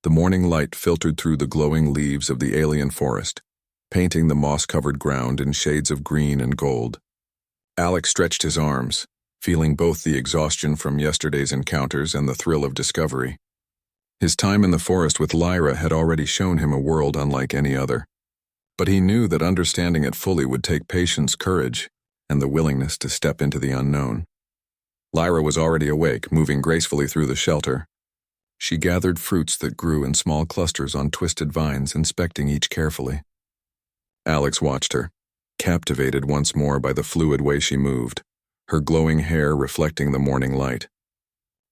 The morning light filtered through the glowing leaves of the alien forest, painting the moss-covered ground in shades of green and gold. Alex stretched his arms, feeling both the exhaustion from yesterday's encounters and the thrill of discovery. His time in the forest with Lyra had already shown him a world unlike any other. But he knew that understanding it fully would take patience, courage, and the willingness to step into the unknown. Lyra was already awake, moving gracefully through the shelter. She gathered fruits that grew in small clusters on twisted vines, inspecting each carefully. Alex watched her, captivated once more by the fluid way she moved, her glowing hair reflecting the morning light.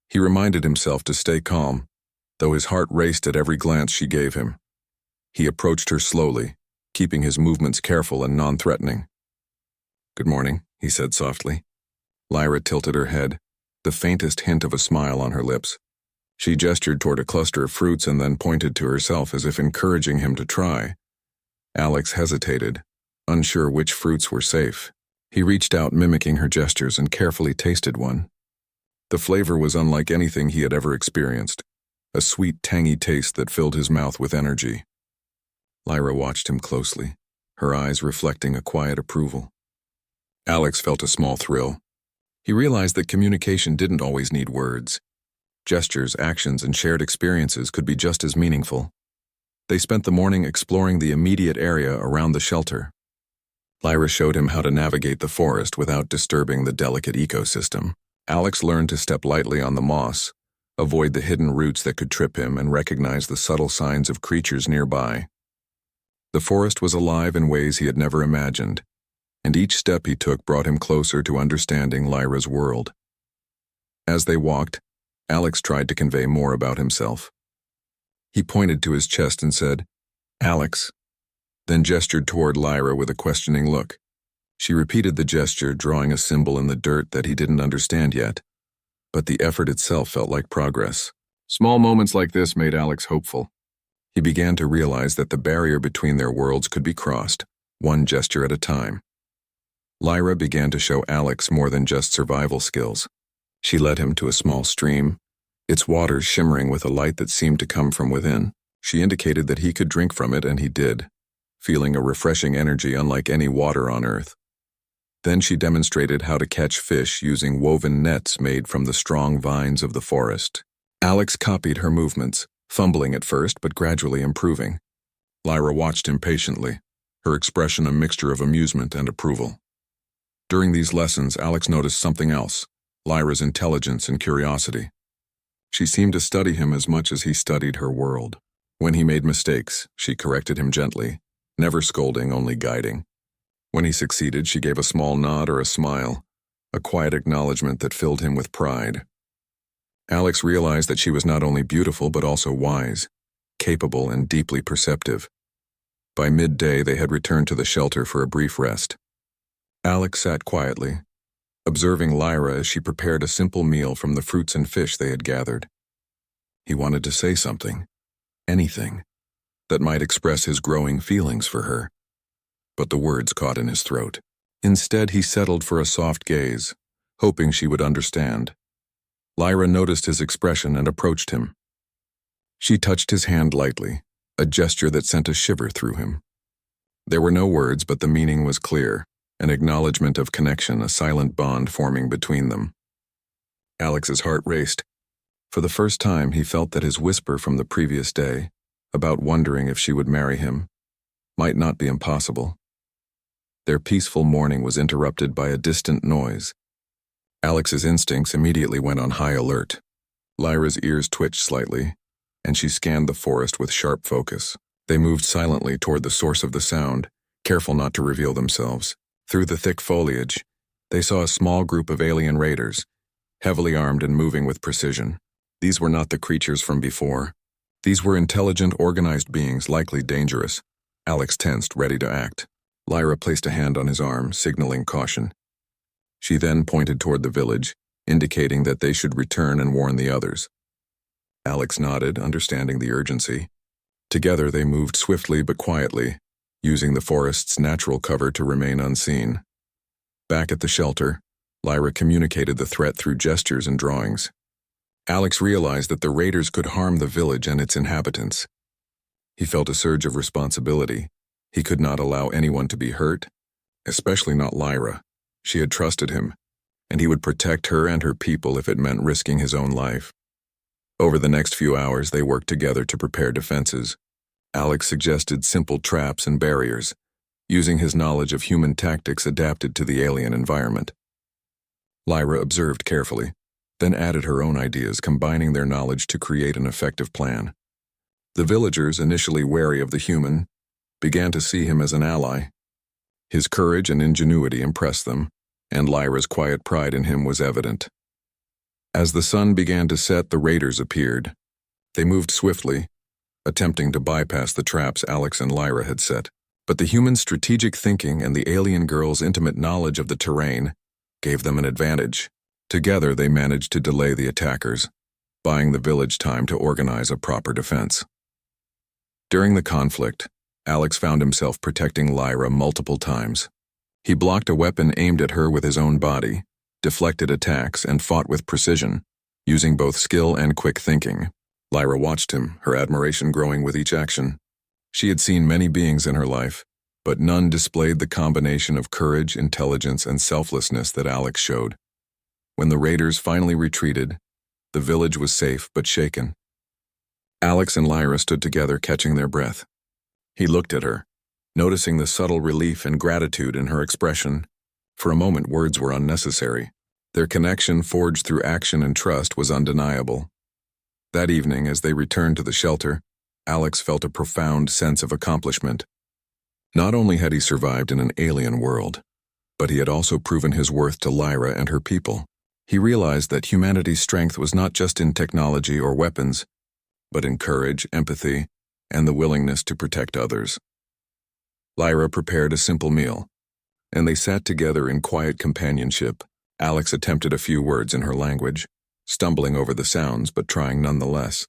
He reminded himself to stay calm, though his heart raced at every glance she gave him. He approached her slowly, keeping his movements careful and non-threatening. "Good morning," he said softly. Lyra tilted her head, the faintest hint of a smile on her lips. She gestured toward a cluster of fruits and then pointed to herself as if encouraging him to try. Alex hesitated, unsure which fruits were safe. He reached out, mimicking her gestures, and carefully tasted one. The flavor was unlike anything he had ever experienced, a sweet, tangy taste that filled his mouth with energy. Lyra watched him closely, her eyes reflecting a quiet approval. Alex felt a small thrill. He realized that communication didn't always need words. Gestures, actions, and shared experiences could be just as meaningful. They spent the morning exploring the immediate area around the shelter. Lyra showed him how to navigate the forest without disturbing the delicate ecosystem. Alex learned to step lightly on the moss, avoid the hidden roots that could trip him, and recognize the subtle signs of creatures nearby. The forest was alive in ways he had never imagined, and each step he took brought him closer to understanding Lyra's world. As they walked, Alex tried to convey more about himself. He pointed to his chest and said, "Alex," then gestured toward Lyra with a questioning look. She repeated the gesture, drawing a symbol in the dirt that he didn't understand yet, but the effort itself felt like progress. Small moments like this made Alex hopeful. He began to realize that the barrier between their worlds could be crossed, one gesture at a time. Lyra began to show Alex more than just survival skills. She led him to a small stream, its waters shimmering with a light that seemed to come from within. She indicated that he could drink from it, and he did, feeling a refreshing energy unlike any water on Earth. Then she demonstrated how to catch fish using woven nets made from the strong vines of the forest. Alex copied her movements, fumbling at first but gradually improving. Lyra watched him patiently, her expression a mixture of amusement and approval. During these lessons, Alex noticed something else: Lyra's intelligence and curiosity. She seemed to study him as much as he studied her world. When he made mistakes, she corrected him gently, never scolding, only guiding. When he succeeded, she gave a small nod or a smile, a quiet acknowledgement that filled him with pride. Alex realized that she was not only beautiful but also wise, capable, and deeply perceptive. By midday, they had returned to the shelter for a brief rest. Alex sat quietly, observing Lyra as she prepared a simple meal from the fruits and fish they had gathered. He wanted to say something, anything, that might express his growing feelings for her, but the words caught in his throat. Instead, he settled for a soft gaze, hoping she would understand. Lyra noticed his expression and approached him. She touched his hand lightly, a gesture that sent a shiver through him. There were no words, but the meaning was clear, an acknowledgement of connection, a silent bond forming between them. Alex's heart raced. For the first time, he felt that his whisper from the previous day, about wondering if she would marry him, might not be impossible. Their peaceful morning was interrupted by a distant noise. Alex's instincts immediately went on high alert. Lyra's ears twitched slightly, and she scanned the forest with sharp focus. They moved silently toward the source of the sound, careful not to reveal themselves. Through the thick foliage, they saw a small group of alien raiders, heavily armed and moving with precision. These were not the creatures from before. These were intelligent, organized beings, likely dangerous. Alex tensed, ready to act. Lyra placed a hand on his arm, signaling caution. She then pointed toward the village, indicating that they should return and warn the others. Alex nodded, understanding the urgency. Together they moved swiftly but quietly, using the forest's natural cover to remain unseen. Back at the shelter, Lyra communicated the threat through gestures and drawings. Alex realized that the raiders could harm the village and its inhabitants. He felt a surge of responsibility. He could not allow anyone to be hurt, especially not Lyra. She had trusted him, and he would protect her and her people if it meant risking his own life. Over the next few hours, they worked together to prepare defenses. Alex suggested simple traps and barriers, using his knowledge of human tactics adapted to the alien environment. Lyra observed carefully, then added her own ideas, combining their knowledge to create an effective plan. The villagers, initially wary of the human, began to see him as an ally. His courage and ingenuity impressed them, and Lyra's quiet pride in him was evident. As the sun began to set, the raiders appeared. They moved swiftly, attempting to bypass the traps Alex and Lyra had set. But the human's strategic thinking and the alien girl's intimate knowledge of the terrain gave them an advantage. Together, they managed to delay the attackers, buying the village time to organize a proper defense. During the conflict, Alex found himself protecting Lyra multiple times. He blocked a weapon aimed at her with his own body, deflected attacks, and fought with precision, using both skill and quick thinking. Lyra watched him, her admiration growing with each action. She had seen many beings in her life, but none displayed the combination of courage, intelligence, and selflessness that Alex showed. When the raiders finally retreated, the village was safe but shaken. Alex and Lyra stood together, catching their breath. He looked at her, noticing the subtle relief and gratitude in her expression. For a moment, words were unnecessary. Their connection, forged through action and trust, was undeniable. That evening, as they returned to the shelter, Alex felt a profound sense of accomplishment. Not only had he survived in an alien world, but he had also proven his worth to Lyra and her people. He realized that humanity's strength was not just in technology or weapons, but in courage, empathy, and the willingness to protect others. Lyra prepared a simple meal, and they sat together in quiet companionship. Alex attempted a few words in her language, stumbling over the sounds but trying nonetheless.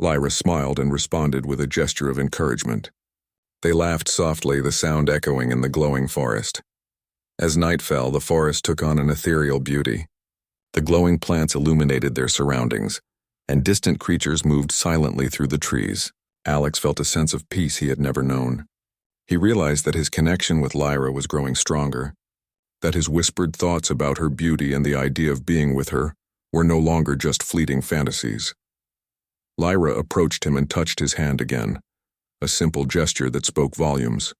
Lyra smiled and responded with a gesture of encouragement. They laughed softly, the sound echoing in the glowing forest. As night fell, the forest took on an ethereal beauty. The glowing plants illuminated their surroundings, and distant creatures moved silently through the trees. Alex felt a sense of peace he had never known. He realized that his connection with Lyra was growing stronger, that his whispered thoughts about her beauty and the idea of being with her were no longer just fleeting fantasies. Lyra approached him and touched his hand again, a simple gesture that spoke volumes.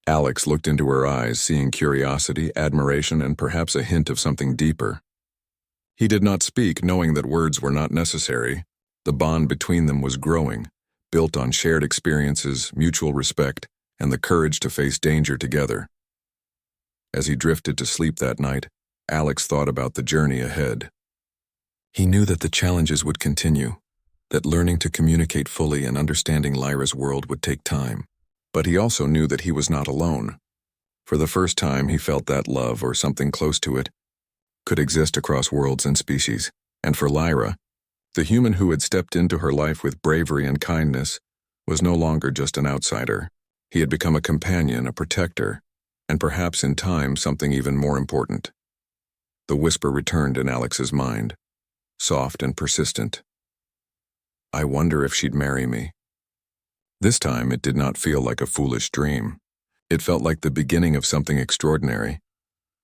Alex looked into her eyes, seeing curiosity, admiration, and perhaps a hint of something deeper. He did not speak, knowing that words were not necessary. The bond between them was growing, built on shared experiences, mutual respect, and the courage to face danger together. As he drifted to sleep that night, Alex thought about the journey ahead. He knew that the challenges would continue, that learning to communicate fully and understanding Lyra's world would take time. But he also knew that he was not alone. For the first time, he felt that love, or something close to it, could exist across worlds and species. And for Lyra, the human who had stepped into her life with bravery and kindness, was no longer just an outsider. He had become a companion, a protector, and perhaps in time something even more important. The whisper returned in Alex's mind, soft and persistent. I wonder if she'd marry me. This time it did not feel like a foolish dream. It felt like the beginning of something extraordinary,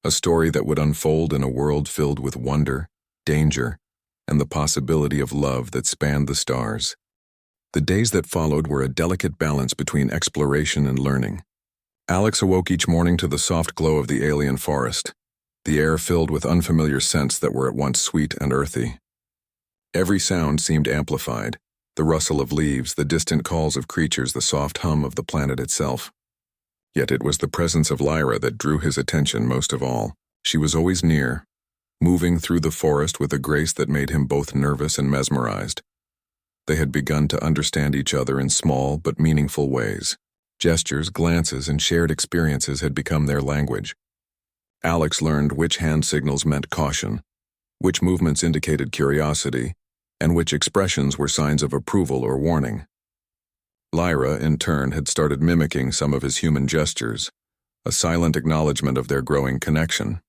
a story that would unfold in a world filled with wonder, danger, and the possibility of love that spanned the stars. The days that followed were a delicate balance between exploration and learning. Alex awoke each morning to the soft glow of the alien forest, the air filled with unfamiliar scents that were at once sweet and earthy. Every sound seemed amplified, the rustle of leaves, the distant calls of creatures, the soft hum of the planet itself. Yet it was the presence of Lyra that drew his attention most of all. She was always near, moving through the forest with a grace that made him both nervous and mesmerized. They had begun to understand each other in small but meaningful ways. Gestures, glances, and shared experiences had become their language. Alex learned which hand signals meant caution, which movements indicated curiosity, and which expressions were signs of approval or warning. Lyra, in turn, had started mimicking some of his human gestures, a silent acknowledgement of their growing connection.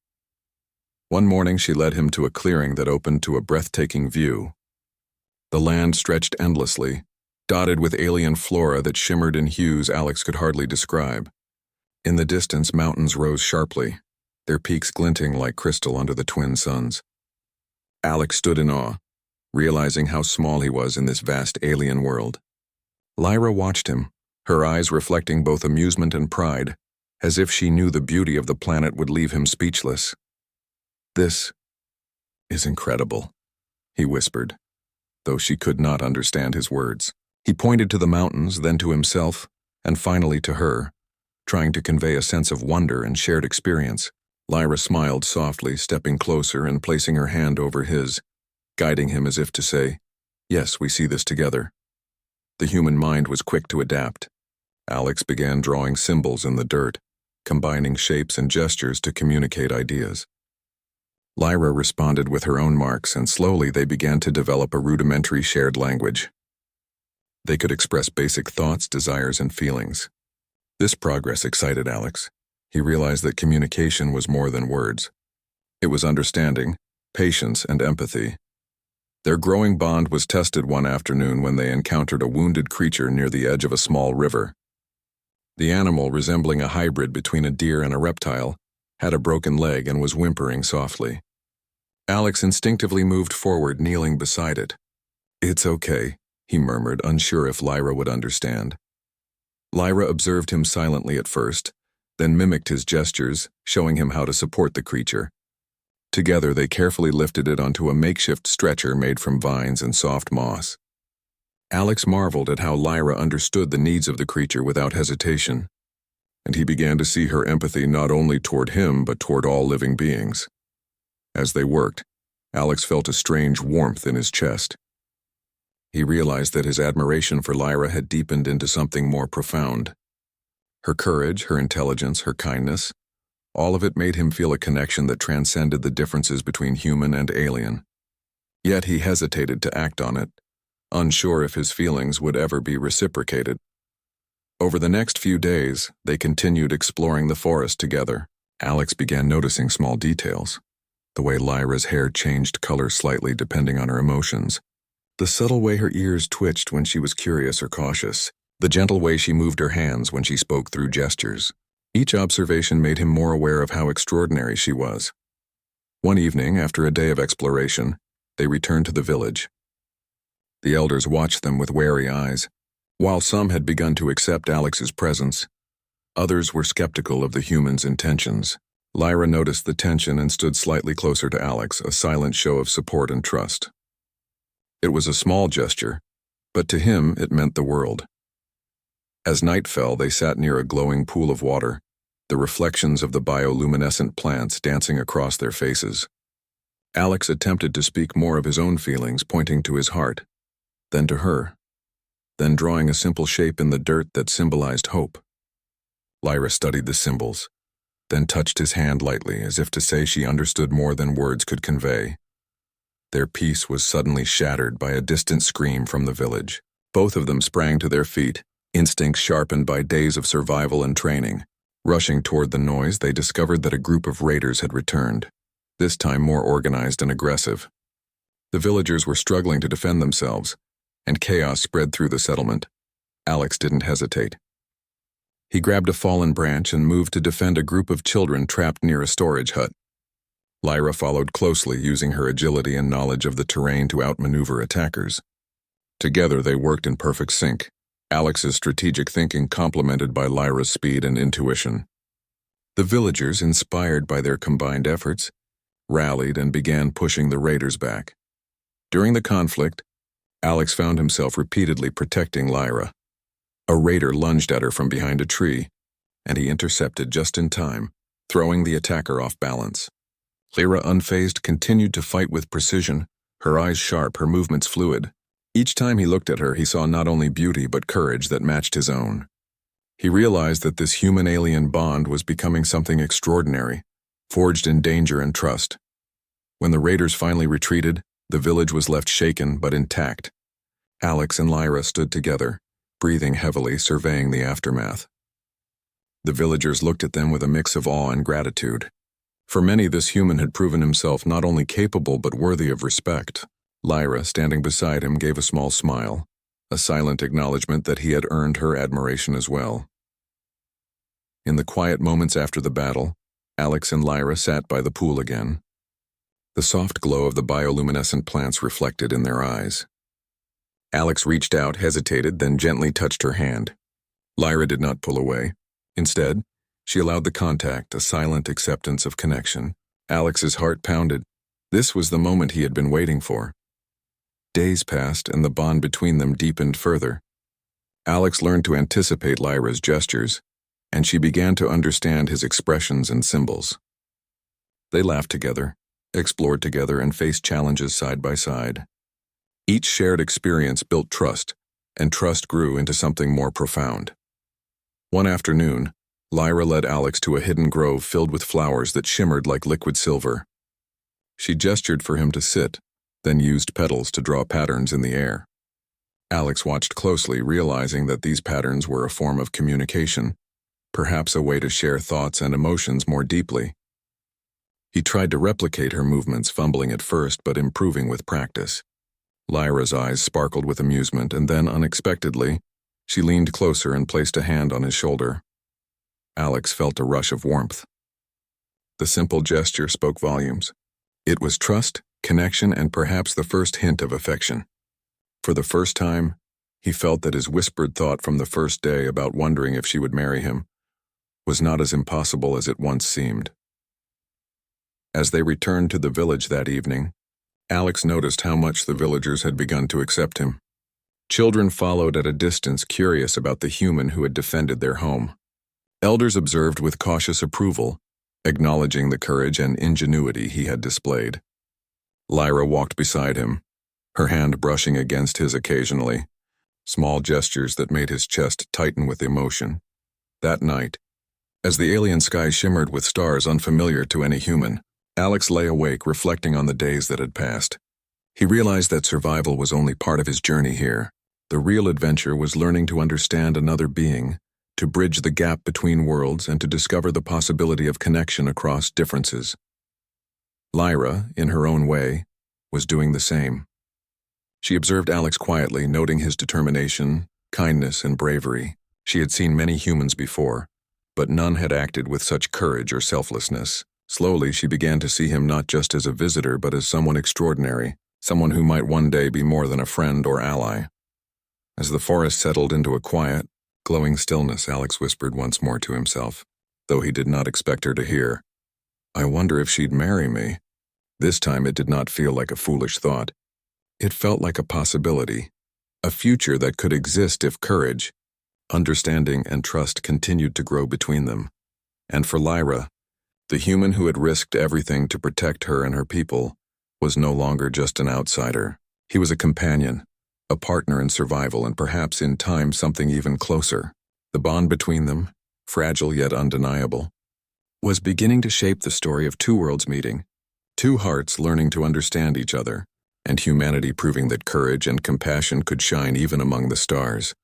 One morning she led him to a clearing that opened to a breathtaking view. The land stretched endlessly, dotted with alien flora that shimmered in hues Alex could hardly describe. In the distance, mountains rose sharply, their peaks glinting like crystal under the twin suns. Alex stood in awe, realizing how small he was in this vast alien world. Lyra watched him, her eyes reflecting both amusement and pride, as if she knew the beauty of the planet would leave him speechless. "This is incredible," he whispered, though she could not understand his words. He pointed to the mountains, then to himself, and finally to her, trying to convey a sense of wonder and shared experience. Lyra smiled softly, stepping closer and placing her hand over his, guiding him as if to say, "Yes, we see this together." The human mind was quick to adapt. Alex began drawing symbols in the dirt, combining shapes and gestures to communicate ideas. Lyra responded with her own marks, and slowly they began to develop a rudimentary shared language. They could express basic thoughts, desires, and feelings. This progress excited Alex. He realized that communication was more than words. It was understanding, patience, and empathy. Their growing bond was tested one afternoon when they encountered a wounded creature near the edge of a small river. The animal, resembling a hybrid between a deer and a reptile, had a broken leg and was whimpering softly. Alex instinctively moved forward, kneeling beside it. "It's okay," he murmured, unsure if Lyra would understand. Lyra observed him silently at first, then mimicked his gestures, showing him how to support the creature. Together they carefully lifted it onto a makeshift stretcher made from vines and soft moss. Alex marveled at how Lyra understood the needs of the creature without hesitation, and he began to see her empathy not only toward him but toward all living beings. As they worked, Alex felt a strange warmth in his chest. He realized that his admiration for Lyra had deepened into something more profound. Her courage, her intelligence, her kindness, all of it made him feel a connection that transcended the differences between human and alien. Yet he hesitated to act on it, unsure if his feelings would ever be reciprocated. Over the next few days, they continued exploring the forest together. Alex began noticing small details. The way Lyra's hair changed color slightly depending on her emotions. The subtle way her ears twitched when she was curious or cautious. The gentle way she moved her hands when she spoke through gestures. Each observation made him more aware of how extraordinary she was. One evening, after a day of exploration, they returned to the village. The elders watched them with wary eyes. While some had begun to accept Alex's presence, others were skeptical of the humans' intentions. Lyra noticed the tension and stood slightly closer to Alex, a silent show of support and trust. It was a small gesture, but to him it meant the world. As night fell, they sat near a glowing pool of water, the reflections of the bioluminescent plants dancing across their faces. Alex attempted to speak more of his own feelings, pointing to his heart, then to her, then drawing a simple shape in the dirt that symbolized hope. Lyra studied the symbols, then touched his hand lightly, as if to say she understood more than words could convey. Their peace was suddenly shattered by a distant scream from the village. Both of them sprang to their feet, instincts sharpened by days of survival and training. Rushing toward the noise, they discovered that a group of raiders had returned, this time more organized and aggressive. The villagers were struggling to defend themselves, and chaos spread through the settlement. Alex didn't hesitate. He grabbed a fallen branch and moved to defend a group of children trapped near a storage hut. Lyra followed closely, using her agility and knowledge of the terrain to outmaneuver attackers. Together they worked in perfect sync, Alex's strategic thinking complemented by Lyra's speed and intuition. The villagers, inspired by their combined efforts, rallied and began pushing the raiders back. During the conflict, Alex found himself repeatedly protecting Lyra. A raider lunged at her from behind a tree, and he intercepted just in time, throwing the attacker off balance. Lyra, unfazed, continued to fight with precision, her eyes sharp, her movements fluid. Each time he looked at her, he saw not only beauty but courage that matched his own. He realized that this human-alien bond was becoming something extraordinary, forged in danger and trust. When the raiders finally retreated, the village was left shaken but intact. Alex and Lyra stood together, breathing heavily, surveying the aftermath. The villagers looked at them with a mix of awe and gratitude. For many, this human had proven himself not only capable but worthy of respect. Lyra, standing beside him, gave a small smile, a silent acknowledgement that he had earned her admiration as well. In the quiet moments after the battle, Alex and Lyra sat by the pool again. The soft glow of the bioluminescent plants reflected in their eyes. Alex reached out, hesitated, then gently touched her hand. Lyra did not pull away. Instead, she allowed the contact, a silent acceptance of connection. Alex's heart pounded. This was the moment he had been waiting for. Days passed, and the bond between them deepened further. Alex learned to anticipate Lyra's gestures, and she began to understand his expressions and symbols. They laughed together, explored together, and faced challenges side by side. Each shared experience built trust, and trust grew into something more profound. One afternoon, Lyra led Alex to a hidden grove filled with flowers that shimmered like liquid silver. She gestured for him to sit, then used petals to draw patterns in the air. Alex watched closely, realizing that these patterns were a form of communication, perhaps a way to share thoughts and emotions more deeply. He tried to replicate her movements, fumbling at first but improving with practice. Lyra's eyes sparkled with amusement, and then, unexpectedly, she leaned closer and placed a hand on his shoulder. Alex felt a rush of warmth. The simple gesture spoke volumes. It was trust, connection, and perhaps the first hint of affection. For the first time, he felt that his whispered thought from the first day about wondering if she would marry him was not as impossible as it once seemed. As they returned to the village that evening, Alex noticed how much the villagers had begun to accept him. Children followed at a distance, curious about the human who had defended their home. Elders observed with cautious approval, acknowledging the courage and ingenuity he had displayed. Lyra walked beside him, her hand brushing against his occasionally, small gestures that made his chest tighten with emotion. That night, as the alien sky shimmered with stars unfamiliar to any human, Alex lay awake reflecting on the days that had passed. He realized that survival was only part of his journey here. The real adventure was learning to understand another being, to bridge the gap between worlds, and to discover the possibility of connection across differences. Lyra, in her own way, was doing the same. She observed Alex quietly, noting his determination, kindness, and bravery. She had seen many humans before, but none had acted with such courage or selflessness. Slowly, she began to see him not just as a visitor, but as someone extraordinary, someone who might one day be more than a friend or ally. As the forest settled into a quiet, glowing stillness, Alex whispered once more to himself, though he did not expect her to hear, "I wonder if she'd marry me." This time it did not feel like a foolish thought. It felt like a possibility, a future that could exist if courage, understanding, and trust continued to grow between them. And for Lyra, the human who had risked everything to protect her and her people, was no longer just an outsider. He was a companion, a partner in survival, and perhaps in time something even closer. The bond between them, fragile yet undeniable, was beginning to shape the story of two worlds meeting, two hearts learning to understand each other, and humanity proving that courage and compassion could shine even among the stars.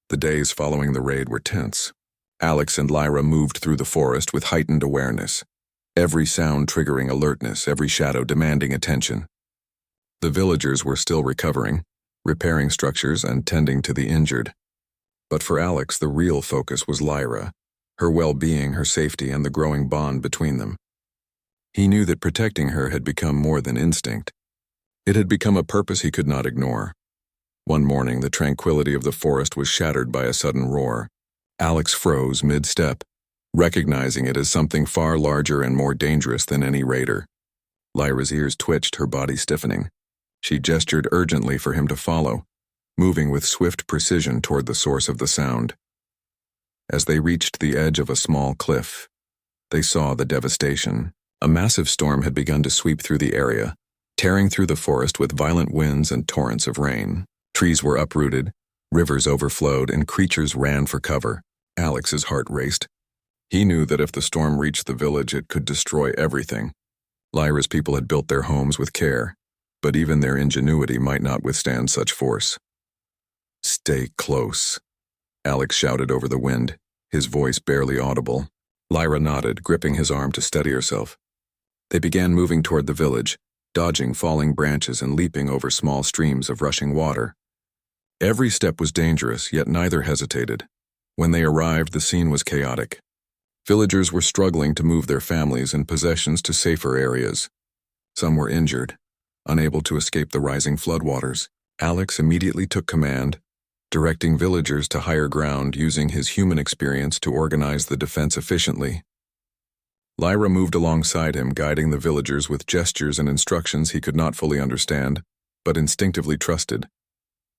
The days following the raid were tense. Alex and Lyra moved through the forest with heightened awareness, every sound triggering alertness, every shadow demanding attention. The villagers were still recovering, repairing structures and tending to the injured. But for Alex, the real focus was Lyra, her well-being, her safety, and the growing bond between them. He knew that protecting her had become more than instinct. It had become a purpose he could not ignore. One morning, the tranquility of the forest was shattered by a sudden roar. Alex froze mid-step, recognizing it as something far larger and more dangerous than any raider. Lyra's ears twitched, her body stiffening. She gestured urgently for him to follow, moving with swift precision toward the source of the sound. As they reached the edge of a small cliff, they saw the devastation. A massive storm had begun to sweep through the area, tearing through the forest with violent winds and torrents of rain. Trees were uprooted, rivers overflowed, and creatures ran for cover. Alex's heart raced. He knew that if the storm reached the village, it could destroy everything. Lyra's people had built their homes with care, but even their ingenuity might not withstand such force. "Stay close," Alex shouted over the wind, his voice barely audible. Lyra nodded, gripping his arm to steady herself. They began moving toward the village, dodging falling branches and leaping over small streams of rushing water. Every step was dangerous, yet neither hesitated. When they arrived, the scene was chaotic. Villagers were struggling to move their families and possessions to safer areas. Some were injured, unable to escape the rising floodwaters. Alex immediately took command, directing villagers to higher ground using his human experience to organize the defense efficiently. Lyra moved alongside him, guiding the villagers with gestures and instructions he could not fully understand, but instinctively trusted.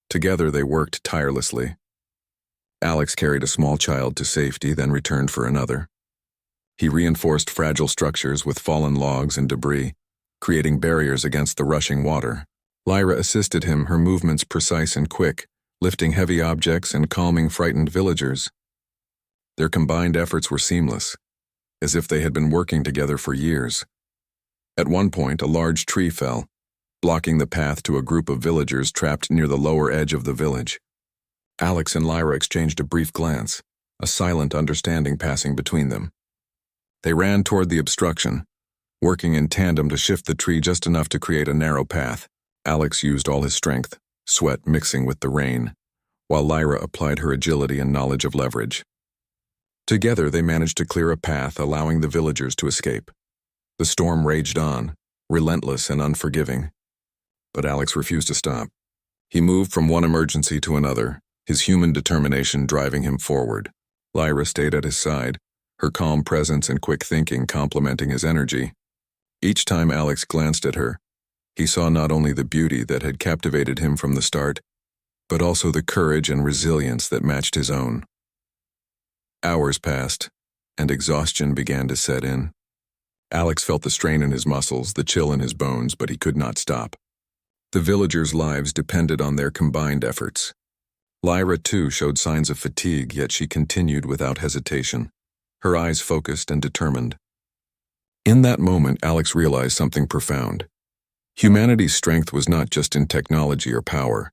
Together they worked tirelessly. Alex carried a small child to safety, then returned for another. He reinforced fragile structures with fallen logs and debris, creating barriers against the rushing water. Lyra assisted him, her movements precise and quick, lifting heavy objects and calming frightened villagers. Their combined efforts were seamless, as if they had been working together for years. At one point, a large tree fell, blocking the path to a group of villagers trapped near the lower edge of the village. Alex and Lyra exchanged a brief glance, a silent understanding passing between them. They ran toward the obstruction, working in tandem to shift the tree just enough to create a narrow path. Alex used all his strength, sweat mixing with the rain, while Lyra applied her agility and knowledge of leverage. Together they managed to clear a path, allowing the villagers to escape. The storm raged on, relentless and unforgiving. But Alex refused to stop. He moved from one emergency to another, his human determination driving him forward. Lyra stayed at his side, her calm presence and quick thinking complementing his energy. Each time Alex glanced at her, he saw not only the beauty that had captivated him from the start, but also the courage and resilience that matched his own. Hours passed, and exhaustion began to set in. Alex felt the strain in his muscles, the chill in his bones, but he could not stop. The villagers' lives depended on their combined efforts. Lyra, too, showed signs of fatigue, yet she continued without hesitation, her eyes focused and determined. In that moment, Alex realized something profound. Humanity's strength was not just in technology or power,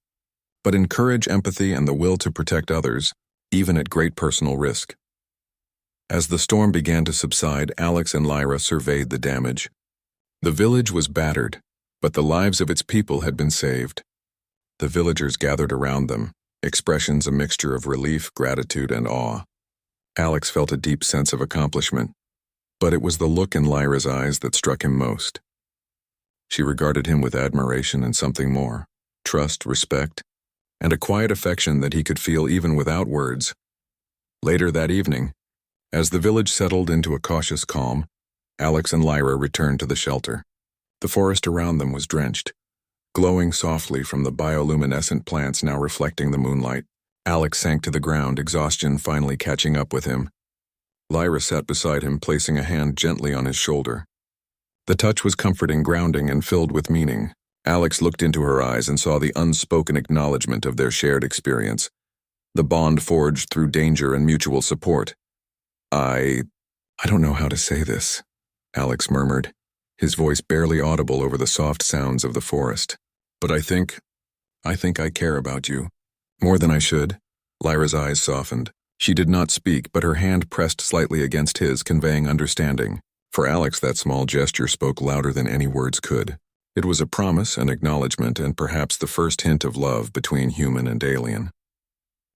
but in courage, empathy, and the will to protect others, even at great personal risk. As the storm began to subside, Alex and Lyra surveyed the damage. The village was battered, but the lives of its people had been saved. The villagers gathered around them, expressions a mixture of relief, gratitude, and awe. Alex felt a deep sense of accomplishment, but it was the look in Lyra's eyes that struck him most. She regarded him with admiration and something more, trust, respect, and a quiet affection that he could feel even without words. Later that evening, as the village settled into a cautious calm, Alex and Lyra returned to the shelter. The forest around them was drenched, glowing softly from the bioluminescent plants now reflecting the moonlight. Alex sank to the ground, exhaustion finally catching up with him. Lyra sat beside him, placing a hand gently on his shoulder. The touch was comforting, grounding, and filled with meaning. Alex looked into her eyes and saw the unspoken acknowledgement of their shared experience, the bond forged through danger and mutual support. I don't know how to say this, Alex murmured, his voice barely audible over the soft sounds of the forest. But I think I care about you. More than I should. Lyra's eyes softened. She did not speak, but her hand pressed slightly against his, conveying understanding. For Alex, that small gesture spoke louder than any words could. It was a promise, an acknowledgement, and perhaps the first hint of love between human and alien.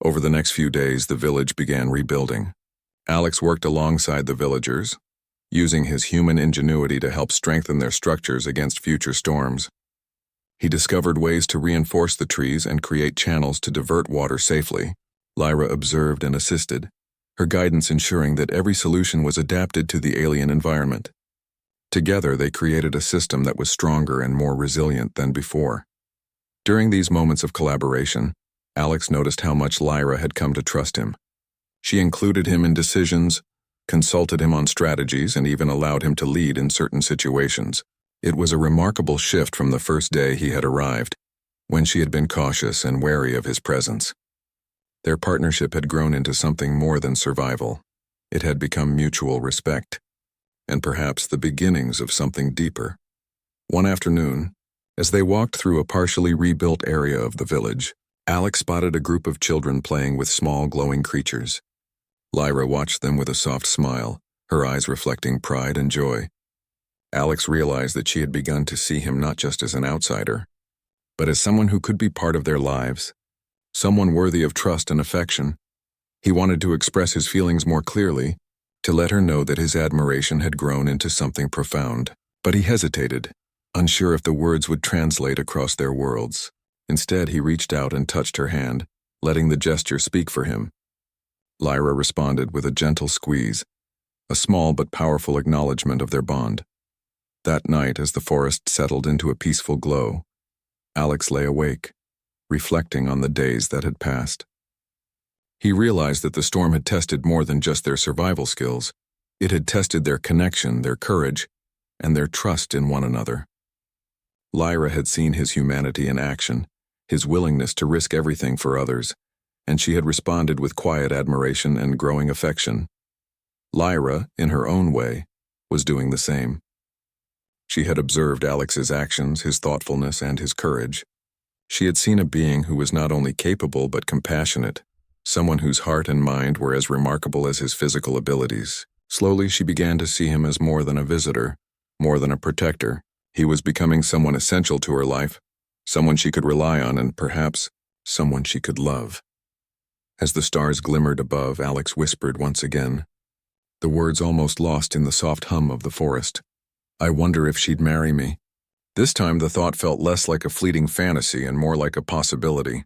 Over the next few days, the village began rebuilding. Alex worked alongside the villagers, using his human ingenuity to help strengthen their structures against future storms. He discovered ways to reinforce the trees and create channels to divert water safely. Lyra observed and assisted, her guidance ensuring that every solution was adapted to the alien environment. Together, they created a system that was stronger and more resilient than before. During these moments of collaboration, Alex noticed how much Lyra had come to trust him. She included him in decisions, consulted him on strategies, and even allowed him to lead in certain situations. It was a remarkable shift from the first day he had arrived, when she had been cautious and wary of his presence. Their partnership had grown into something more than survival. It had become mutual respect, and perhaps the beginnings of something deeper. One afternoon, as they walked through a partially rebuilt area of the village, Alex spotted a group of children playing with small glowing creatures. Lyra watched them with a soft smile, her eyes reflecting pride and joy. Alex realized that she had begun to see him not just as an outsider, but as someone who could be part of their lives, someone worthy of trust and affection. He wanted to express his feelings more clearly, to let her know that his admiration had grown into something profound. But he hesitated, unsure if the words would translate across their worlds. Instead, he reached out and touched her hand, letting the gesture speak for him. Lyra responded with a gentle squeeze, a small but powerful acknowledgement of their bond. That night, as the forest settled into a peaceful glow, Alex lay awake, reflecting on the days that had passed. He realized that the storm had tested more than just their survival skills. It had tested their connection, their courage, and their trust in one another. Lyra had seen his humanity in action, his willingness to risk everything for others, and she had responded with quiet admiration and growing affection. Lyra, in her own way, was doing the same. She had observed Alex's actions, his thoughtfulness, and his courage. She had seen a being who was not only capable but compassionate, someone whose heart and mind were as remarkable as his physical abilities. Slowly, she began to see him as more than a visitor, more than a protector. He was becoming someone essential to her life, someone she could rely on, and perhaps someone she could love. As the stars glimmered above, Alex whispered once again, the words almost lost in the soft hum of the forest. I wonder if she'd marry me. This time the thought felt less like a fleeting fantasy and more like a possibility.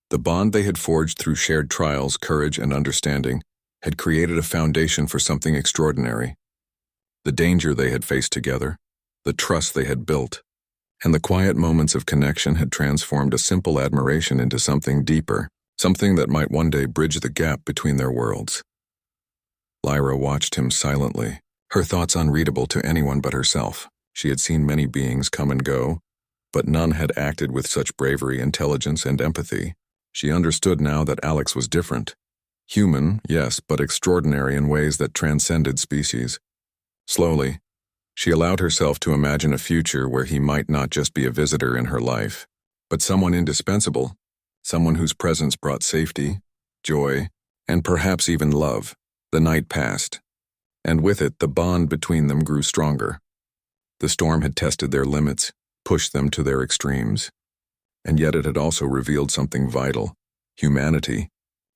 The bond they had forged through shared trials, courage, and understanding had created a foundation for something extraordinary. The danger they had faced together, the trust they had built, and the quiet moments of connection had transformed a simple admiration into something deeper, something that might one day bridge the gap between their worlds. Lyra watched him silently, her thoughts unreadable to anyone but herself. She had seen many beings come and go, but none had acted with such bravery, intelligence, and empathy. She understood now that Alex was different. Human, yes, but extraordinary in ways that transcended species. Slowly, she allowed herself to imagine a future where he might not just be a visitor in her life, but someone indispensable, someone whose presence brought safety, joy, and perhaps even love. The night passed, and with it the bond between them grew stronger. The storm had tested their limits, pushed them to their extremes, and yet it had also revealed something vital. Humanity,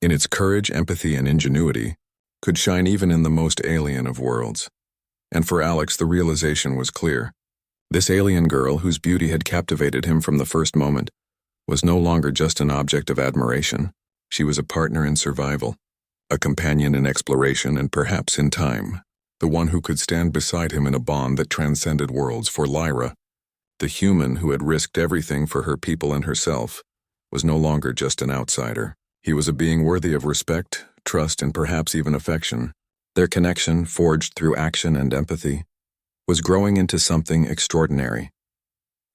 in its courage, empathy, and ingenuity, could shine even in the most alien of worlds. And for Alex, the realization was clear. This alien girl, whose beauty had captivated him from the first moment, was no longer just an object of admiration. She was a partner in survival, a companion in exploration, and perhaps in time, the one who could stand beside him in a bond that transcended worlds. For Lyra, the human who had risked everything for her people and herself, was no longer just an outsider. He was a being worthy of respect, trust, and perhaps even affection. Their connection, forged through action and empathy, was growing into something extraordinary.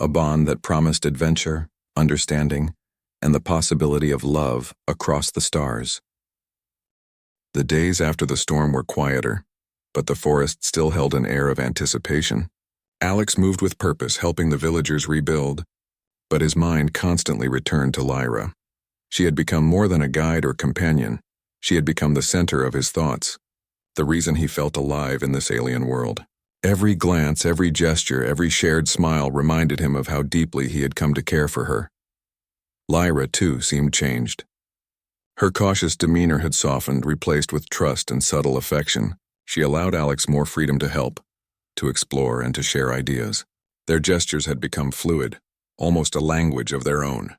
A bond that promised adventure, understanding, and the possibility of love across the stars. The days after the storm were quieter, but the forest still held an air of anticipation. Alex moved with purpose, helping the villagers rebuild, but his mind constantly returned to Lyra. She had become more than a guide or companion. She had become the center of his thoughts, the reason he felt alive in this alien world. Every glance, every gesture, every shared smile reminded him of how deeply he had come to care for her. Lyra, too, seemed changed. Her cautious demeanor had softened, replaced with trust and subtle affection. She allowed Alex more freedom to help, to explore, and to share ideas. Their gestures had become fluid, almost a language of their own.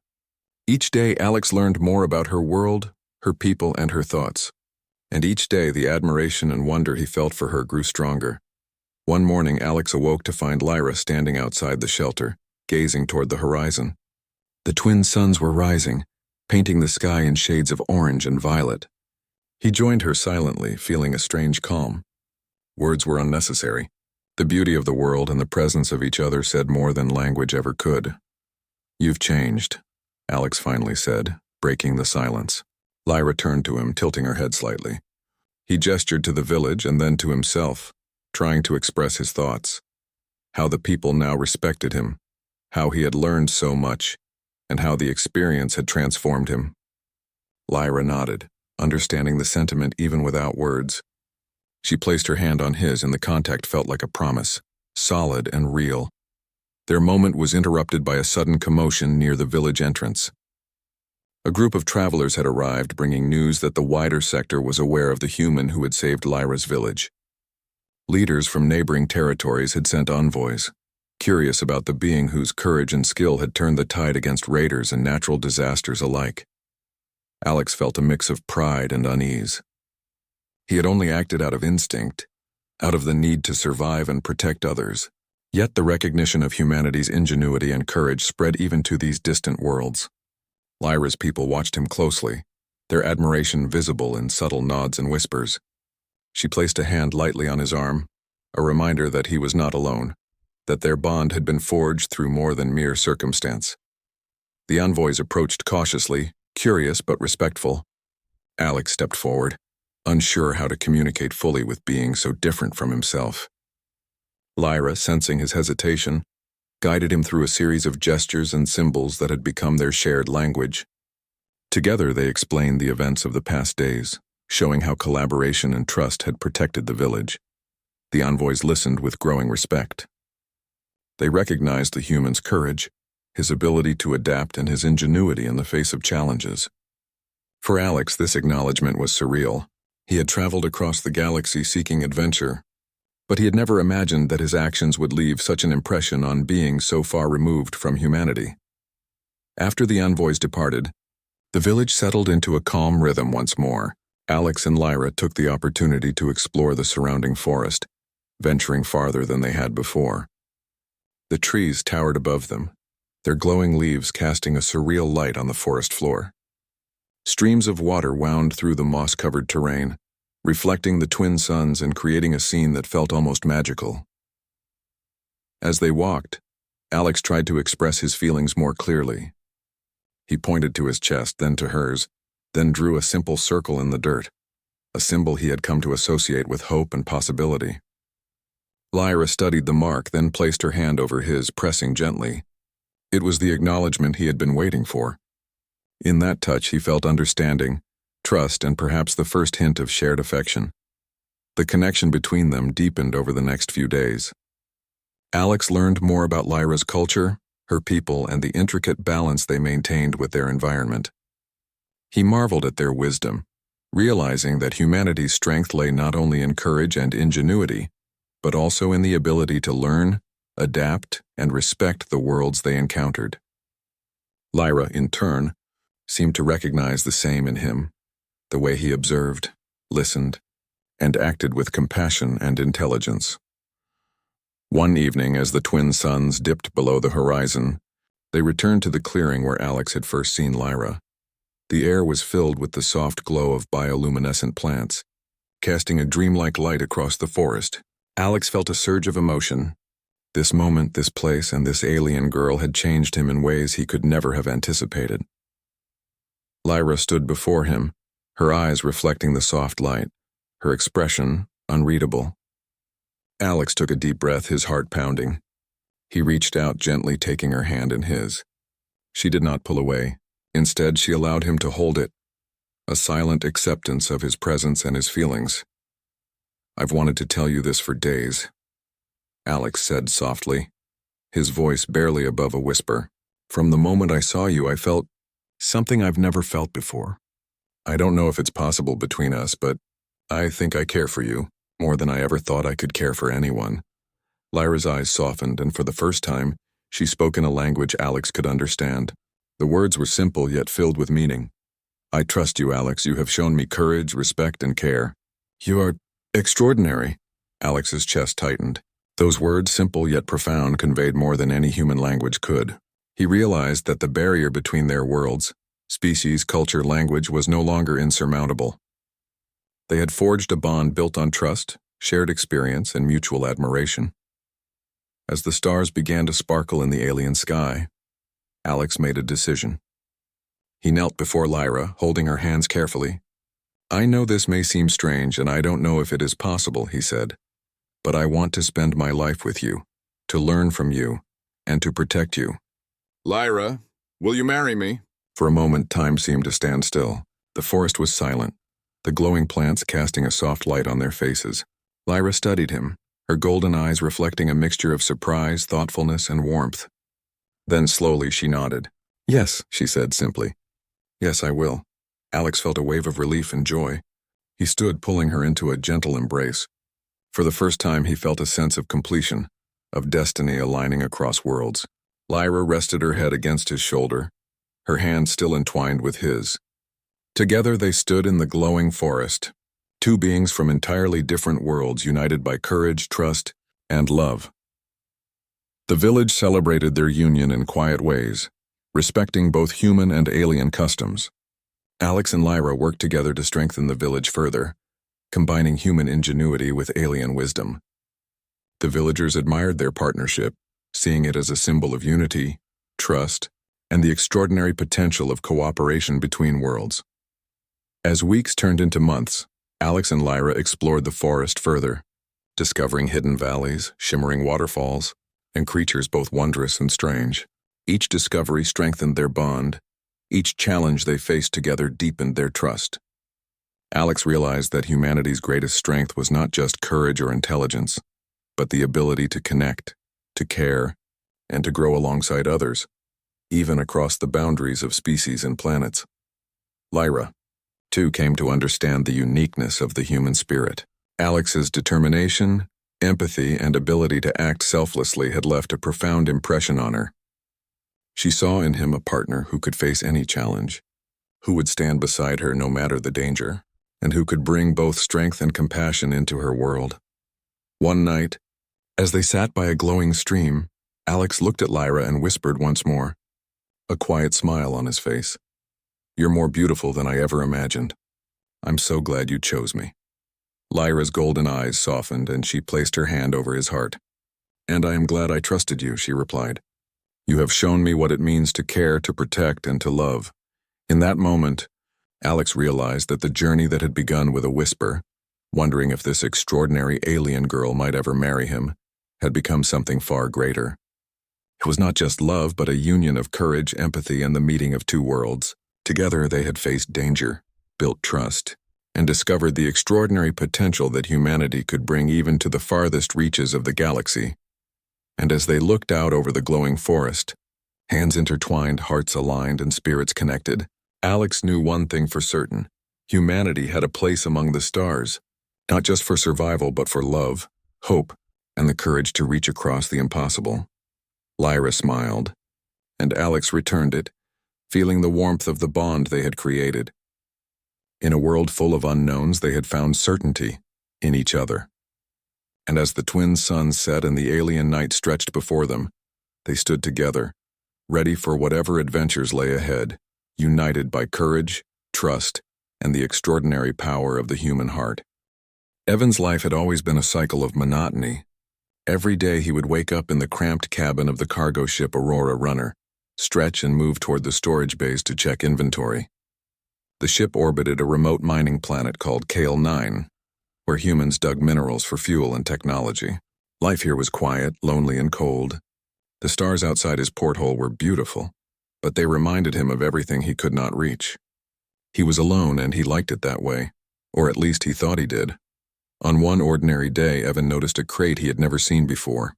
Each day, Alex learned more about her world, her people, and her thoughts. And each day, the admiration and wonder he felt for her grew stronger. One morning, Alex awoke to find Lyra standing outside the shelter, gazing toward the horizon. The twin suns were rising, painting the sky in shades of orange and violet. He joined her silently, feeling a strange calm. Words were unnecessary. The beauty of the world and the presence of each other said more than language ever could. "You've changed," Alex finally said, breaking the silence. Lyra turned to him, tilting her head slightly. He gestured to the village and then to himself, trying to express his thoughts. How the people now respected him, how he had learned so much, and how the experience had transformed him. Lyra nodded, understanding the sentiment even without words. She placed her hand on his, and the contact felt like a promise. solid and real. Their moment was interrupted by a sudden commotion near the village entrance. A group of travelers had arrived, bringing news that the wider sector was aware of the human who had saved Lyra's village. Leaders from neighboring territories had sent envoys, curious about the being whose courage and skill had turned the tide against raiders and natural disasters alike. Alex felt a mix of pride and unease. He had only acted out of instinct, out of the need to survive and protect others. Yet the recognition of humanity's ingenuity and courage spread even to these distant worlds. Lyra's people watched him closely, their admiration visible in subtle nods and whispers. She placed a hand lightly on his arm, a reminder that he was not alone, that their bond had been forged through more than mere circumstance. The envoys approached cautiously, curious but respectful. Alex stepped forward, unsure how to communicate fully with beings so different from himself. Lyra, sensing his hesitation, guided him through a series of gestures and symbols that had become their shared language. Together they explained the events of the past days, showing how collaboration and trust had protected the village. The envoys listened with growing respect. They recognized the human's courage, his ability to adapt, and his ingenuity in the face of challenges. For Alex, this acknowledgement was surreal. He had traveled across the galaxy seeking adventure, but he had never imagined that his actions would leave such an impression on beings so far removed from humanity. After the envoys departed, the village settled into a calm rhythm once more. Alex and Lyra took the opportunity to explore the surrounding forest, venturing farther than they had before. The trees towered above them, their glowing leaves casting a surreal light on the forest floor. Streams of water wound through the moss-covered terrain, reflecting the twin suns and creating a scene that felt almost magical. As they walked, Alex tried to express his feelings more clearly. He pointed to his chest, then to hers, then drew a simple circle in the dirt, a symbol he had come to associate with hope and possibility. Lyra studied the mark, then placed her hand over his, pressing gently. It was the acknowledgement he had been waiting for. In that touch he felt understanding, trust, and perhaps the first hint of shared affection. The connection between them deepened over the next few days. Alex learned more about Lyra's culture, her people, and the intricate balance they maintained with their environment. He marveled at their wisdom, realizing that humanity's strength lay not only in courage and ingenuity, but also in the ability to learn, adapt, and respect the worlds they encountered. Lyra, in turn, seemed to recognize the same in him, the way he observed, listened, and acted with compassion and intelligence. One evening, as the twin suns dipped below the horizon, they returned to the clearing where Alex had first seen Lyra. The air was filled with the soft glow of bioluminescent plants, casting a dreamlike light across the forest. Alex felt a surge of emotion. This moment, this place, and this alien girl had changed him in ways he could never have anticipated. Lyra stood before him, her eyes reflecting the soft light, her expression unreadable. Alex took a deep breath, his heart pounding. He reached out, gently taking her hand in his. She did not pull away. Instead, she allowed him to hold it, a silent acceptance of his presence and his feelings. "I've wanted to tell you this for days," Alex said softly, his voice barely above a whisper. "From the moment I saw you, I felt something I've never felt before. I don't know if it's possible between us, but I think I care for you, more than I ever thought I could care for anyone." Lyra's eyes softened, and for the first time, she spoke in a language Alex could understand. The words were simple yet filled with meaning. "I trust you, Alex. You have shown me courage, respect, and care. You are extraordinary." Alex's chest tightened. Those words, simple yet profound, conveyed more than any human language could. He realized that the barrier between their worlds, species, culture, language, was no longer insurmountable. They had forged a bond built on trust, shared experience, and mutual admiration. As the stars began to sparkle in the alien sky, Alex made a decision. He knelt before Lyra, holding her hands carefully. "I know this may seem strange, and I don't know if it is possible," he said, "but I want to spend my life with you, to learn from you, and to protect you." "Lyra, will you marry me?" For a moment, time seemed to stand still. The forest was silent, the glowing plants casting a soft light on their faces. Lyra studied him, her golden eyes reflecting a mixture of surprise, thoughtfulness, and warmth. Then slowly she nodded. "Yes," she said simply. "Yes, I will." Alex felt a wave of relief and joy. He stood, pulling her into a gentle embrace. For the first time, he felt a sense of completion, of destiny aligning across worlds. Lyra rested her head against his shoulder, her hand still entwined with his. Together they stood in the glowing forest, two beings from entirely different worlds united by courage, trust, and love. The village celebrated their union in quiet ways, respecting both human and alien customs. Alex and Lyra worked together to strengthen the village further, combining human ingenuity with alien wisdom. The villagers admired their partnership, seeing it as a symbol of unity, trust, and the extraordinary potential of cooperation between worlds. As weeks turned into months, Alex and Lyra explored the forest further, discovering hidden valleys, shimmering waterfalls, and creatures both wondrous and strange. Each discovery strengthened their bond. Each challenge they faced together deepened their trust. Alex realized that humanity's greatest strength was not just courage or intelligence, but the ability to connect, to care, and to grow alongside others, even across the boundaries of species and planets. Lyra, too, came to understand the uniqueness of the human spirit. Alex's determination, empathy, and ability to act selflessly had left a profound impression on her. She saw in him a partner who could face any challenge, who would stand beside her no matter the danger, and who could bring both strength and compassion into her world. One night, as they sat by a glowing stream, Alex looked at Lyra and whispered once more, a quiet smile on his face. "You're more beautiful than I ever imagined. I'm so glad you chose me." Lyra's golden eyes softened and she placed her hand over his heart. "And I am glad I trusted you," she replied. "You have shown me what it means to care, to protect, and to love." In that moment, Alex realized that the journey that had begun with a whisper, wondering if this extraordinary alien girl might ever marry him, had become something far greater. It was not just love, but a union of courage, empathy, and the meeting of two worlds. Together they had faced danger, built trust, and discovered the extraordinary potential that humanity could bring even to the farthest reaches of the galaxy. And as they looked out over the glowing forest, hands intertwined, hearts aligned, and spirits connected, Alex knew one thing for certain. Humanity had a place among the stars, not just for survival, but for love, hope, and the courage to reach across the impossible. Lyra smiled, and Alex returned it, feeling the warmth of the bond they had created. In a world full of unknowns, they had found certainty in each other. And as the twin suns set and the alien night stretched before them, they stood together, ready for whatever adventures lay ahead, united by courage, trust, and the extraordinary power of the human heart. Evan's life had always been a cycle of monotony. Every day he would wake up in the cramped cabin of the cargo ship Aurora Runner, stretch and move toward the storage bays to check inventory. The ship orbited a remote mining planet called Kale 9, where humans dug minerals for fuel and technology. Life here was quiet, lonely, and cold. The stars outside his porthole were beautiful, but they reminded him of everything he could not reach. He was alone, and he liked it that way, or at least he thought he did. On one ordinary day, Evan noticed a crate he had never seen before.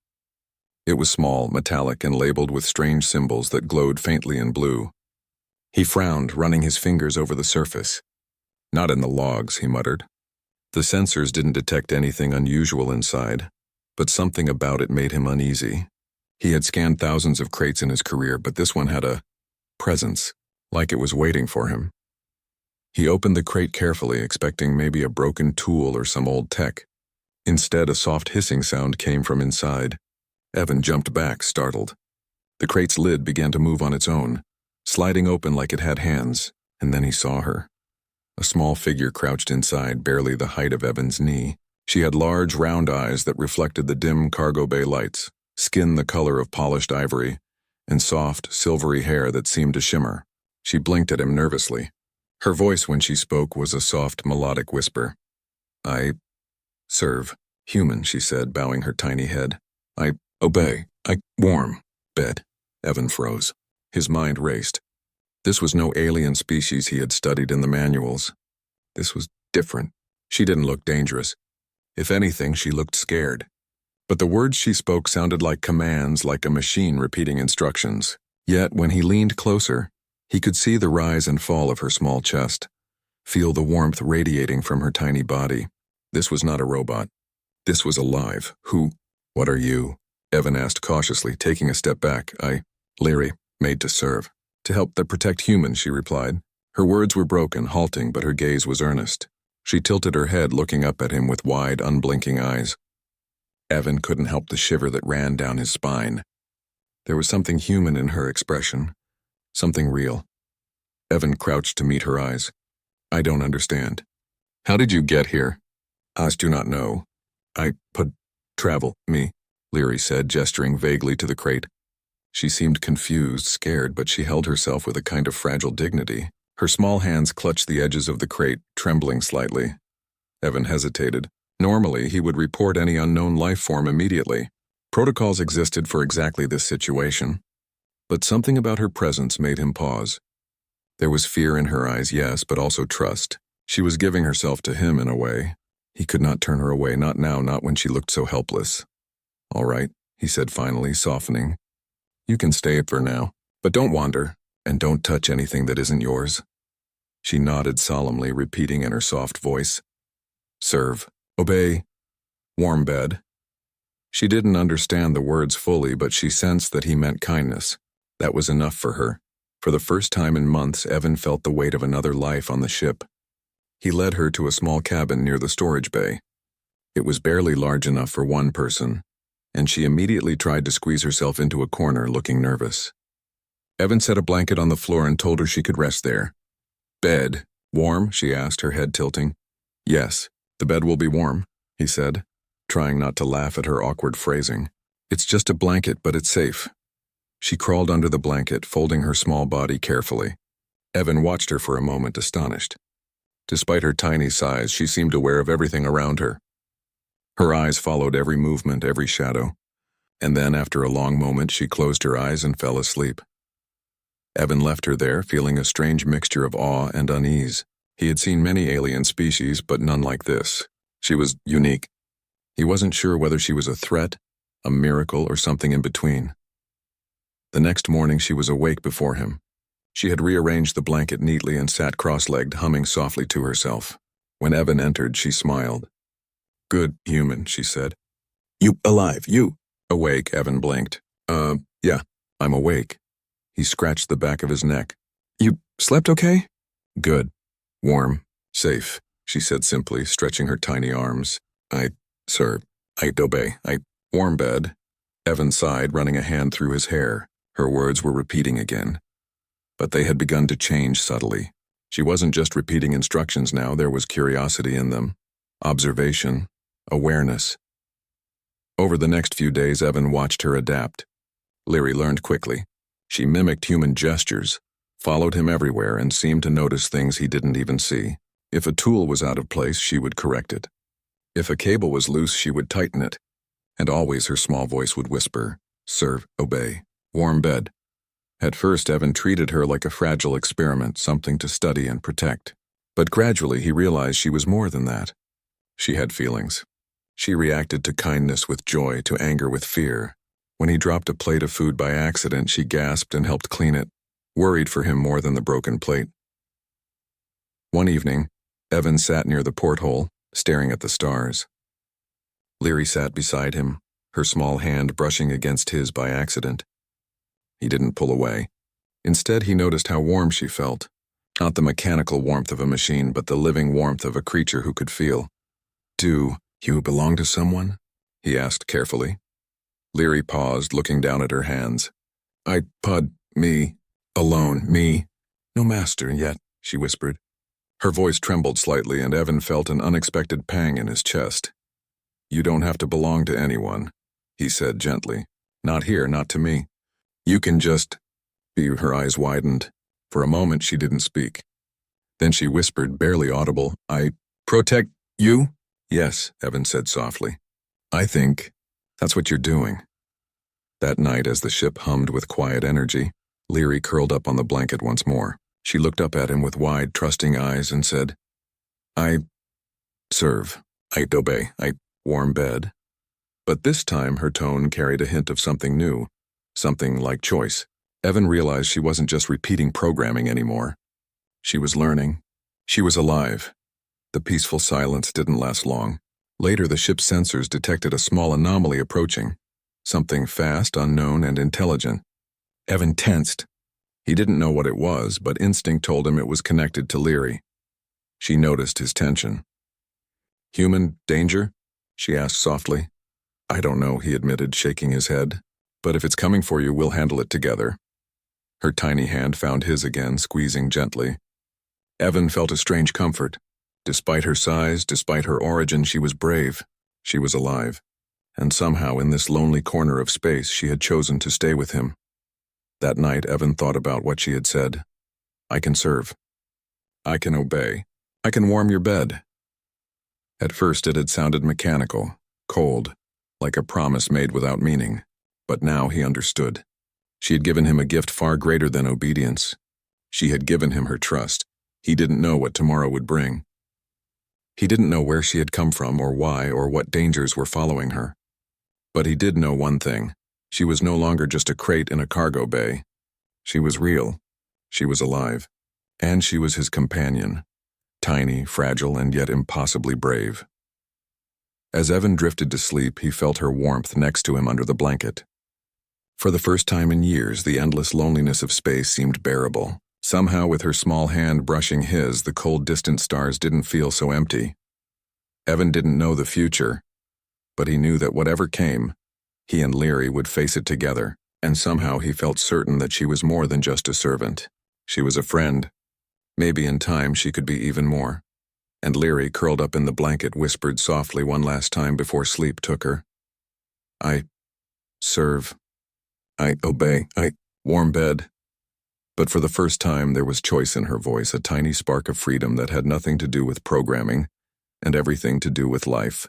It was small, metallic, and labeled with strange symbols that glowed faintly in blue. He frowned, running his fingers over the surface. "Not in the logs," he muttered. The sensors didn't detect anything unusual inside, but something about it made him uneasy. He had scanned thousands of crates in his career, but this one had a presence, like it was waiting for him. He opened the crate carefully, expecting maybe a broken tool or some old tech. Instead, a soft hissing sound came from inside. Evan jumped back, startled. The crate's lid began to move on its own, sliding open like it had hands, and then he saw her. A small figure crouched inside, barely the height of Evan's knee. She had large, round eyes that reflected the dim cargo bay lights, skin the color of polished ivory, and soft, silvery hair that seemed to shimmer. She blinked at him nervously. Her voice when she spoke was a soft, melodic whisper. "I serve human," she said, bowing her tiny head. "I obey. I warm. Bed." Evan froze. His mind raced. This was no alien species he had studied in the manuals. This was different. She didn't look dangerous. If anything, she looked scared. But the words she spoke sounded like commands, like a machine repeating instructions. Yet, when he leaned closer, he could see the rise and fall of her small chest, feel the warmth radiating from her tiny body. This was not a robot. This was alive. What are you? Evan asked cautiously, taking a step back. Leary, made to serve. To help protect humans, she replied. Her words were broken, halting, but her gaze was earnest. She tilted her head, looking up at him with wide, unblinking eyes. Evan couldn't help the shiver that ran down his spine. There was something human in her expression, something real. Evan crouched to meet her eyes. I don't understand. How did you get here? I do not know. Me, Leary said, gesturing vaguely to the crate. She seemed confused, scared, but she held herself with a kind of fragile dignity. Her small hands clutched the edges of the crate, trembling slightly. Evan hesitated. Normally, he would report any unknown life form immediately. Protocols existed for exactly this situation. But something about her presence made him pause. There was fear in her eyes, yes, but also trust. She was giving herself to him in a way. He could not turn her away, not now, not when she looked so helpless. All right, he said finally, softening. You can stay for now, but don't wander, and don't touch anything that isn't yours. She nodded solemnly, repeating in her soft voice. Serve. Obey. Warm bed. She didn't understand the words fully, but she sensed that he meant kindness. That was enough for her. For the first time in months, Evan felt the weight of another life on the ship. He led her to a small cabin near the storage bay. It was barely large enough for one person, and she immediately tried to squeeze herself into a corner, looking nervous. Evan set a blanket on the floor and told her she could rest there. Bed. Warm? She asked, her head tilting. Yes, the bed will be warm, he said, trying not to laugh at her awkward phrasing. It's just a blanket, but it's safe. She crawled under the blanket, folding her small body carefully. Evan watched her for a moment, astonished. Despite her tiny size, she seemed aware of everything around her. Her eyes followed every movement, every shadow. And then, after a long moment, she closed her eyes and fell asleep. Evan left her there, feeling a strange mixture of awe and unease. He had seen many alien species, but none like this. She was unique. He wasn't sure whether she was a threat, a miracle, or something in between. The next morning, she was awake before him. She had rearranged the blanket neatly and sat cross-legged, humming softly to herself. When Evan entered, she smiled. Good human, she said. You alive, you? Awake, Evan blinked. Yeah, I'm awake. He scratched the back of his neck. You slept okay? Good. Warm. Safe, she said simply, stretching her tiny arms. I'd obey. Warm bed. Evan sighed, running a hand through his hair. Her words were repeating again. But they had begun to change subtly. She wasn't just repeating instructions now, there was curiosity in them. Observation. Awareness. Over the next few days, Evan watched her adapt. Leary learned quickly. She mimicked human gestures, followed him everywhere, and seemed to notice things he didn't even see. If a tool was out of place, she would correct it. If a cable was loose, she would tighten it. And always her small voice would whisper, serve, obey, warm bed. At first, Evan treated her like a fragile experiment, something to study and protect. But gradually, he realized she was more than that. She had feelings. She reacted to kindness with joy, to anger with fear. When he dropped a plate of food by accident, she gasped and helped clean it, worried for him more than the broken plate. One evening, Evan sat near the porthole, staring at the stars. Leary sat beside him, her small hand brushing against his by accident. He didn't pull away. Instead, he noticed how warm she felt. Not the mechanical warmth of a machine, but the living warmth of a creature who could feel. Do you belong to someone? He asked carefully. Leary paused, looking down at her hands. Me. Alone, me. No master yet, she whispered. Her voice trembled slightly, and Evan felt an unexpected pang in his chest. You don't have to belong to anyone, he said gently. Not here, not to me. You can just... Her eyes widened. For a moment, she didn't speak. Then she whispered, barely audible, I protect you? Yes, Evan said softly. I think that's what you're doing. That night, as the ship hummed with quiet energy, Leary curled up on the blanket once more. She looked up at him with wide, trusting eyes and said, I serve. I'd obey. I warm bed. But this time her tone carried a hint of something new, something like choice. Evan realized she wasn't just repeating programming anymore. She was learning. She was alive. The peaceful silence didn't last long. Later, the ship's sensors detected a small anomaly approaching. Something fast, unknown, and intelligent. Evan tensed. He didn't know what it was, but instinct told him it was connected to Leary. She noticed his tension. "Human danger?" she asked softly. "I don't know," he admitted, shaking his head. "But if it's coming for you, we'll handle it together." Her tiny hand found his again, squeezing gently. Evan felt a strange comfort. Despite her size, despite her origin, she was brave. She was alive. And somehow, in this lonely corner of space, she had chosen to stay with him. That night, Evan thought about what she had said. "I can serve. I can obey. I can warm your bed." At first, it had sounded mechanical, cold, like a promise made without meaning. But now he understood. She had given him a gift far greater than obedience. She had given him her trust. He didn't know what tomorrow would bring. He didn't know where she had come from or why or what dangers were following her. But he did know one thing. She was no longer just a crate in a cargo bay. She was real. She was alive. And she was his companion. Tiny, fragile, and yet impossibly brave. As Evan drifted to sleep, he felt her warmth next to him under the blanket. For the first time in years, the endless loneliness of space seemed bearable. Somehow, with her small hand brushing his, the cold, distant stars didn't feel so empty. Evan didn't know the future, but he knew that whatever came, he and Leary would face it together, and somehow he felt certain that she was more than just a servant. She was a friend. Maybe in time she could be even more. And Leary, curled up in the blanket, whispered softly one last time before sleep took her. "I serve. I obey. I warm bed." But for the first time, there was choice in her voice, a tiny spark of freedom that had nothing to do with programming and everything to do with life.